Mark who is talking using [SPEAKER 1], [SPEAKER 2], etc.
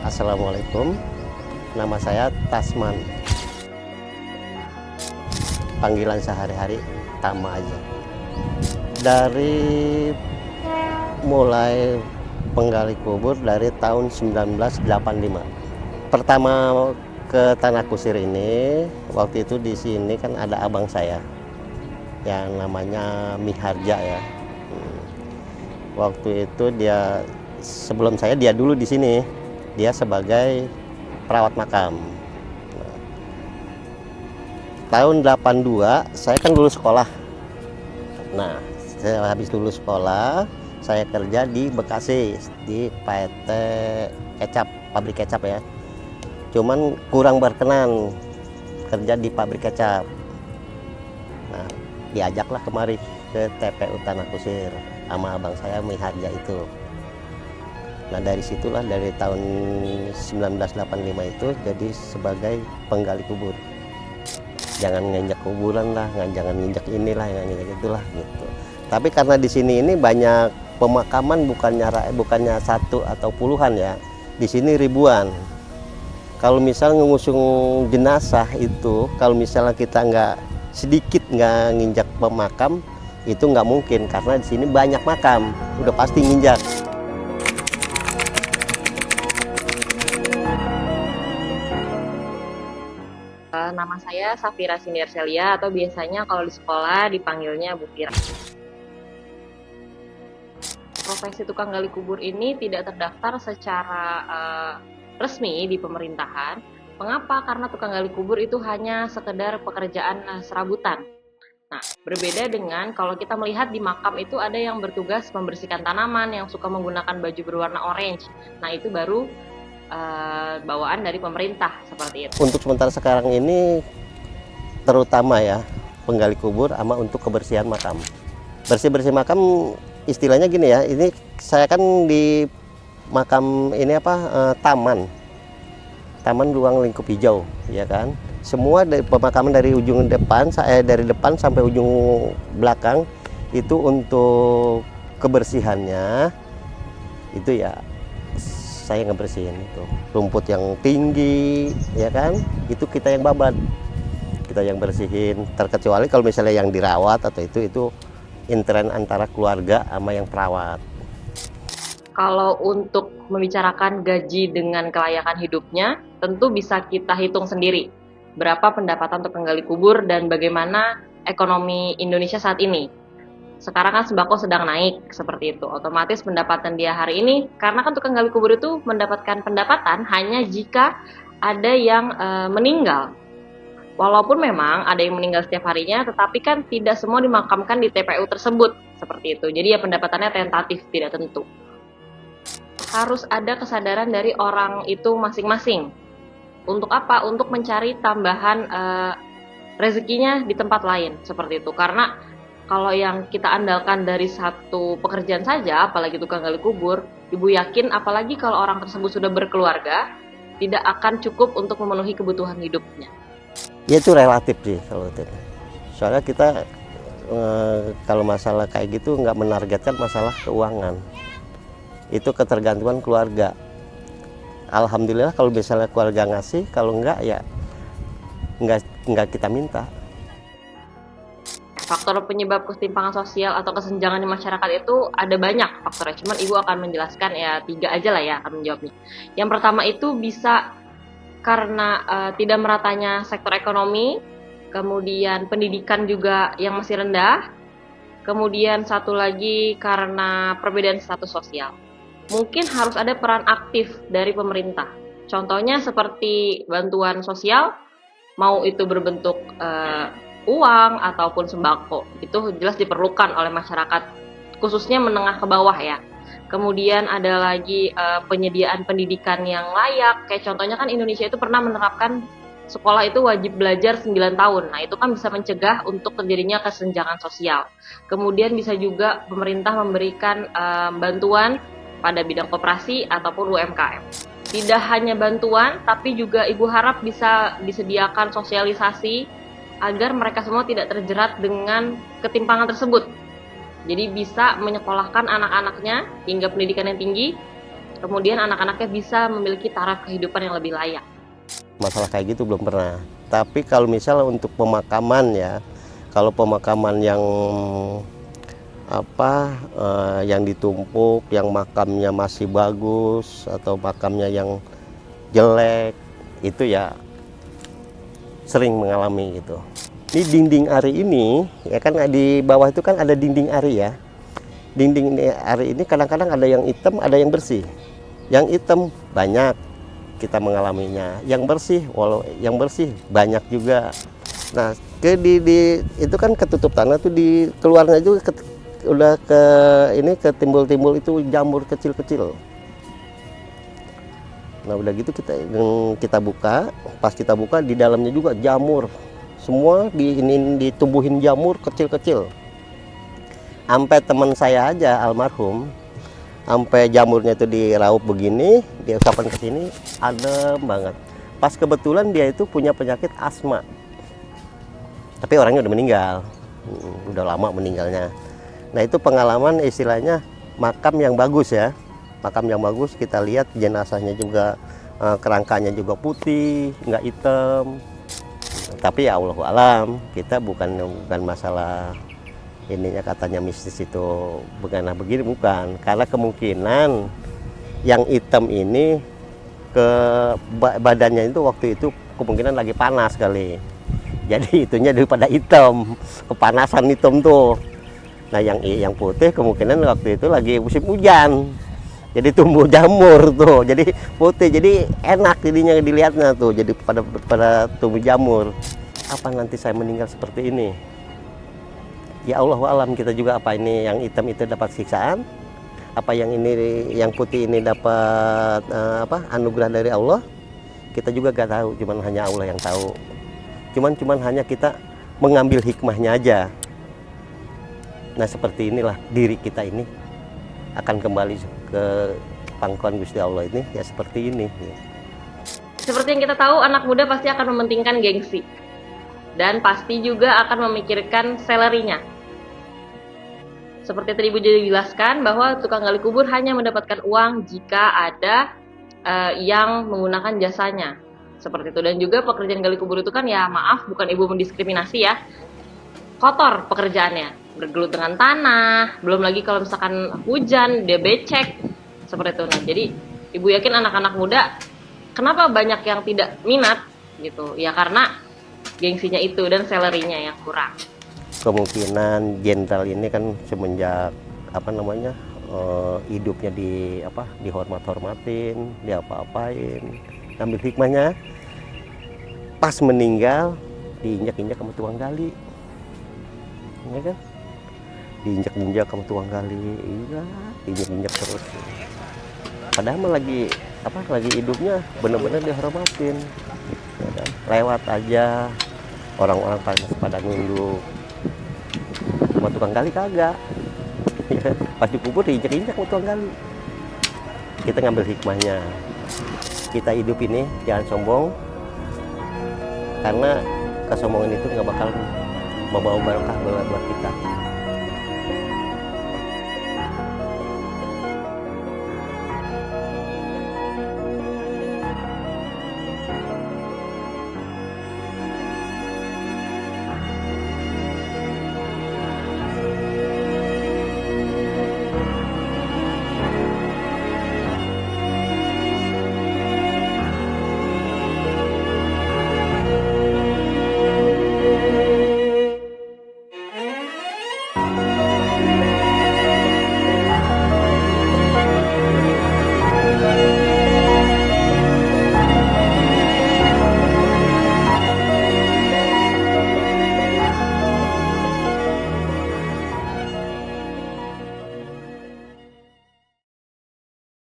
[SPEAKER 1] Assalamualaikum, nama saya Tasman. Panggilan sehari-hari Tama aja. Dari mulai penggali kubur dari tahun 1985. Pertama ke Tanah Kusir ini, waktu itu di sini kan ada abang saya yang namanya Miharja ya. Waktu itu dia sebelum saya dia dulu di sini. Dia sebagai perawat makam. Tahun 82 saya kan lulus sekolah. Nah, saya habis lulus sekolah, saya kerja di Bekasi di PT Kecap, pabrik kecap ya. Cuman kurang berkenan kerja di pabrik kecap. Nah, diajaklah kemari ke TPU Tanah Kusir sama abang saya Miharja itu. Nah, dari situlah dari tahun 1985 itu jadi sebagai penggali kubur. Jangan nginjak kuburan lah, jangan nginjak inilah, jangan nginjak itulah gitu. Tapi karena di sini ini banyak pemakaman, bukannya satu atau puluhan ya. Di sini ribuan. Kalau misal ngusung jenazah itu, kalau misalnya kita nggak nginjak pemakam, itu nggak mungkin karena di sini banyak makam, udah pasti nginjak.
[SPEAKER 2] Nama saya Safira Sinderselia atau biasanya kalau di sekolah dipanggilnya Bu Fira. Profesi tukang gali kubur ini tidak terdaftar secara resmi di pemerintahan. Mengapa? Karena tukang gali kubur itu hanya sekedar pekerjaan serabutan. Nah, berbeda dengan kalau kita melihat di makam itu ada yang bertugas membersihkan tanaman, yang suka menggunakan baju berwarna orange. Nah, itu baru bawaan dari pemerintah seperti itu.
[SPEAKER 1] Untuk sementara sekarang ini terutama ya penggali kubur sama untuk kebersihan makam. Bersih-bersih makam istilahnya gini ya, ini saya kan di makam ini taman ruang lingkup hijau ya kan. Semua dari pemakaman dari ujung depan, dari depan sampai ujung belakang itu untuk kebersihannya itu ya saya ngebersihin itu rumput yang tinggi ya kan, itu kita yang babat, kita yang bersihin. Terkecuali kalau misalnya yang dirawat atau itu intern antara keluarga sama yang perawat.
[SPEAKER 2] Kalau untuk membicarakan gaji dengan kelayakan hidupnya, tentu bisa kita hitung sendiri berapa pendapatan untuk penggali kubur dan bagaimana ekonomi Indonesia saat ini. Sekarang kan sembako sedang naik seperti itu. Otomatis pendapatan dia hari ini, karena kan tukang gali kubur itu mendapatkan pendapatan hanya jika ada yang meninggal. Walaupun memang ada yang meninggal setiap harinya, tetapi kan tidak semua dimakamkan di TPU tersebut seperti itu. Jadi ya pendapatannya tentatif, tidak tentu. Harus ada kesadaran dari orang itu masing-masing. Untuk apa? Untuk mencari tambahan rezekinya di tempat lain seperti itu. Karena kalau yang kita andalkan dari satu pekerjaan saja, apalagi tukang gali kubur, Ibu yakin apalagi kalau orang tersebut sudah berkeluarga, tidak akan cukup untuk memenuhi kebutuhan hidupnya.
[SPEAKER 1] Ya itu relatif sih kalau itu. Soalnya kita kalau masalah kayak gitu nggak menargetkan masalah keuangan. Itu ketergantungan keluarga. Alhamdulillah kalau misalnya keluarga ngasih, kalau enggak ya enggak kita minta.
[SPEAKER 2] Faktor penyebab ketimpangan sosial atau kesenjangan di masyarakat itu ada banyak faktornya. Cuman Ibu akan menjelaskan ya 3 aja lah ya akan menjawabnya. Yang pertama itu bisa karena tidak meratanya sektor ekonomi, kemudian pendidikan juga yang masih rendah, kemudian satu lagi karena perbedaan status sosial. Mungkin harus ada peran aktif dari pemerintah. Contohnya seperti bantuan sosial, mau itu berbentuk uang ataupun sembako, itu jelas diperlukan oleh masyarakat, khususnya menengah ke bawah ya. Kemudian ada lagi penyediaan pendidikan yang layak, kayak contohnya kan Indonesia itu pernah menerapkan sekolah itu wajib belajar 9 tahun. Nah, itu kan bisa mencegah untuk terjadinya kesenjangan sosial. Kemudian bisa juga pemerintah memberikan bantuan pada bidang koperasi ataupun UMKM. Tidak hanya bantuan, tapi juga Ibu harap bisa disediakan sosialisasi agar mereka semua tidak terjerat dengan ketimpangan tersebut. Jadi bisa menyekolahkan anak-anaknya hingga pendidikan yang tinggi, kemudian anak-anaknya bisa memiliki taraf kehidupan yang lebih layak.
[SPEAKER 1] Masalah kayak gitu belum pernah. Tapi kalau misalnya untuk pemakaman ya, kalau pemakaman yang yang ditumpuk, yang makamnya masih bagus atau makamnya yang jelek, itu ya sering mengalami gitu. Di dinding ari ini ya kan, di bawah itu kan ada dinding ari ya. Dinding ari ini kadang-kadang ada yang hitam, ada yang bersih. Yang hitam banyak kita mengalaminya, yang bersih yang bersih banyak juga. Nah, itu kan ketutup tanah tuh, di keluarnya juga udah ke timbul-timbul itu jamur kecil-kecil. Nah, udah gitu kita buka, pas kita buka di dalamnya juga jamur. Semua ditumbuhin jamur kecil-kecil. Sampai teman saya aja almarhum, sampai jamurnya itu diraup begini, diusapkan ke sini, adem banget. Pas kebetulan dia itu punya penyakit asma. Tapi orangnya udah meninggal. Udah lama meninggalnya. Nah, itu pengalaman istilahnya makam yang bagus ya. Makam yang bagus, kita lihat jenazahnya juga, kerangkanya juga putih, nggak hitam. Tapi ya Allahu alam, kita bukan masalah ininya katanya mistis itu begini, bukan. Karena kemungkinan yang hitam ini ke badannya itu waktu itu kemungkinan lagi panas kali. Jadi itunya daripada hitam, kepanasan hitam tuh. Nah, yang putih kemungkinan waktu itu lagi musim hujan. Jadi tumbuh jamur tuh, jadi putih, jadi enak jadinya dilihatnya tuh, jadi pada tumbuh jamur. Apa nanti saya meninggal seperti ini? Ya Allah alam, kita juga apa ini yang hitam itu dapat siksaan, apa yang putih ini dapat anugerah dari Allah, kita juga gak tahu, cuman hanya Allah yang tahu. Cuman hanya kita mengambil hikmahnya aja. Nah, seperti inilah diri kita ini akan kembali ke pangkuan Gusti Allah ini ya seperti ini.
[SPEAKER 2] Seperti yang kita tahu, anak muda pasti akan mementingkan gengsi dan pasti juga akan memikirkan salary-nya. Seperti tadi Ibu jadi jelaskan bahwa tukang gali kubur hanya mendapatkan uang jika ada yang menggunakan jasanya. Seperti itu. Dan juga pekerjaan gali kubur itu kan, ya maaf, bukan Ibu mendiskriminasi ya, kotor pekerjaannya, bergelut dengan tanah, belum lagi kalau misalkan hujan dia becek seperti itu. Nah, jadi Ibu yakin anak-anak muda kenapa banyak yang tidak minat gitu ya, karena gengsinya itu dan salary-nya yang kurang.
[SPEAKER 1] Kemungkinan jenderal ini kan semenjak hidupnya dihormatin, diapa-apain, ambil hikmahnya, pas meninggal diinjak-injak sama tukang gali, ya kan? Diinjak-injak sama tukang gali, iya, diinjak-injak terus. Padahal lagi hidupnya benar-benar dihormatin, ya kan? Lewat aja orang-orang pada nunduk, sama tukang gali kagak. Pas dikubur diinjak-injak sama tukang gali. Kita ngambil hikmahnya, kita hidup ini jangan sombong, karena kesombongan itu nggak bakal membawa barokah buat kita.